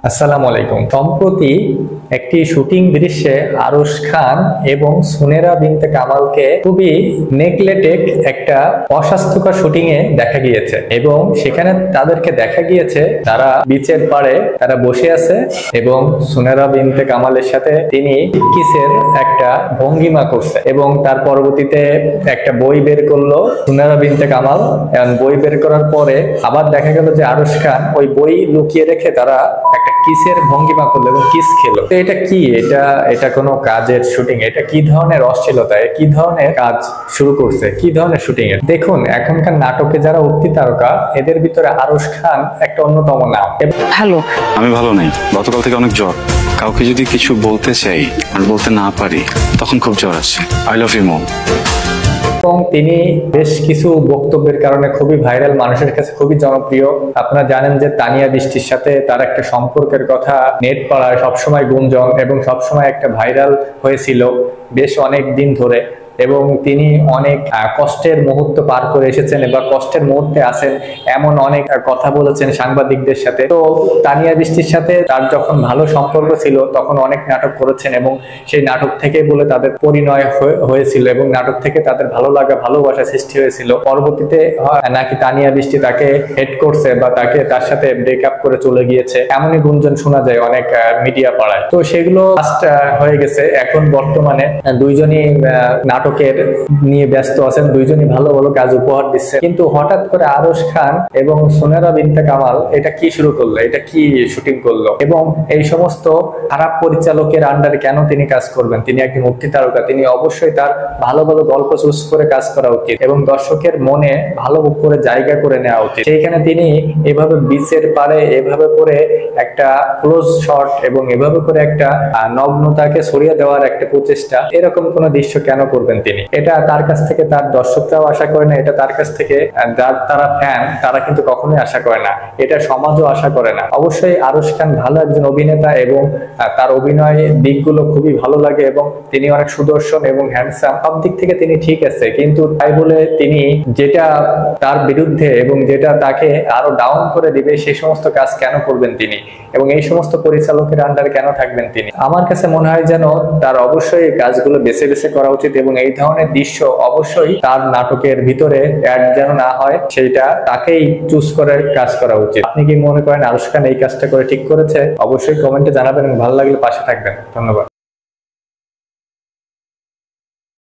আসসালামু আলাইকুম। সম্প্রতি একটি শুটিং দৃশ্যে আরশ খান এবং সুনেরা বিনতে কামালকে খুবই নেগলেক্টেড একটা অস্বাস্থ্যকর শুটিং এ দেখা গিয়েছে এবং সেখানে তাদেরকে দেখা গিয়েছে তারা বিচের পাড়ে তারা বসে আছে এবং সুনেরা বিনতে কামালের সাথে তিনি কিসের একটা ভঙ্গিমা করছে এবং তার পরবর্তীতে একটা বই বের করলো সুনেরা বিনতে কামাল এবং বই বের করার পরে আবার দেখা গেল যে আরশ খান ওই বই লুকিয়ে রেখে তারা একটা কিসের ভঙ্গিমা করলো এবং কিস খেলো। এটা কি? এটা কোনো কাজের শুটিং? এটা কি ধরনের অশ্লীলতা? কি ধরনের কাজ শুরু করছে? কি ধরনের শুটিং এর? দেখুন, এখনকার নাটকে যারা উঠতি তারকা এদের ভিতরে আরশ খান একটা অন্যতম নাম। ভালো, আমি ভালো নেই। গতকাল থেকে অনেক জ্বর। কাউকে যদি কিছু বলতে চাই আর বলতে না পারি তখন খুব জ্বর আসছে। I love you mom. এবং তিনি বেশ কিছু বক্তব্যের কারণে খুবই ভাইরাল, মানুষের কাছে খুবই জনপ্রিয়। আপনারা জানেন যে তানিয়া বৃষ্টির সাথে তার একটা সম্পর্কের কথা নেট পাড়ায় সবসময় গুঞ্জন এবং সবসময় একটা ভাইরাল হয়েছিল বেশ অনেক দিন ধরে, এবং তিনি অনেক কষ্টের মুহূর্ত পার করে এসেছেন বা কষ্টের মুহূর্তে আছেন এমন অনেক কথা বলেছেন সাংবাদিকদের সাথে। তো তানিয়া বৃষ্টির সাথে তার যখন ভালো সম্পর্ক ছিল তখন অনেক নাটক করেছেন এবং সেই নাটক থেকে বলে তাদের পরিণয় হয়েছিল এবং নাটক থেকে তাদের ভালো লাগা ভালোবাসা সৃষ্টি হয়েছিল। পরবর্তীতে নাকি তানিয়া বৃষ্টি তাকে হেড করছে বা তার সাথে ব্রেকআপ করে চলে গিয়েছে, এমনই গুঞ্জন শোনা যায় অনেক মিডিয়া পাড়ায়। তো সেগুলো হয়ে গেছে। এখন বর্তমানে দুইজনই নাটকের নিয়ে ব্যস্ত আছেন, দুইজনই ভালো ভালো কাজ উপহার দিচ্ছে। কিন্তু হঠাৎ করে আরশ খান এবং সুনেরা বিনতে কামাল এটা কি শুরু করলো? এটা কি শুটিং করলো? এবং এই সমস্ত খারাপ পরিচালকের আন্ডারে কেন তিনি কাজ করবেন? তিনি একজন মুক্তি তারকা, তিনি অবশ্যই তার ভালো ভালো গল্প চুজ করে কাজ করা উচিত এবং দর্শকের মনে ভালো করে জায়গা করে নেওয়া উচিত। সেইখানে তিনি এভাবে বিচের পাড়ে এভাবে করে একটা ক্লোজ শট এবং এভাবে করে একটা নগ্নতাকে ছড়িয়ে দেওয়ার একটা প্রচেষ্টা, এরকম কোন দৃশ্য কেন করবেন তিনি? এটা তার কাছ থেকে তার দর্শকরাও আশা করে না, এটা তার কাছ থেকে তারা ফ্যান তারা কিন্তু কখনোই আশা করে না, এটা সমাজও আশা করে না। অবশ্যই আরশ খান ভালো একজন অভিনেতা এবং তার অভিনয় দিকগুলো খুবই ভালো লাগে এবং তিনি অনেক সুদর্শন এবং হ্যান্ডসাম, সব দিক থেকে তিনি ঠিক আছে। কিন্তু তাই বলে তিনি যেটা তার বিরুদ্ধে এবং যেটা তাকে আরো ডাউন করে দিবে সেই সমস্ত কাজ কেন করবেন তিনি এবং এই সমস্ত পরিচালকের আন্ডারে কেন থাকবেন তিনি? আমার কাছে মনে হয় যেন তার অবশ্যই কাজগুলো বেছে বেছে করা উচিত এবং এই ধরনের দৃশ্য অবশ্যই তার নাটকের ভিতরে অ্যাড যেন না হয় সেইটা তাকেই চুজ করে কাজ করা উচিত। আপনি কি মনে করেন আরশ খান এই কাজটা করে ঠিক করেছে? অবশ্যই কমেন্টে জানাবেন এবং ভালো লাগলে পাশে থাকবেন। ধন্যবাদ।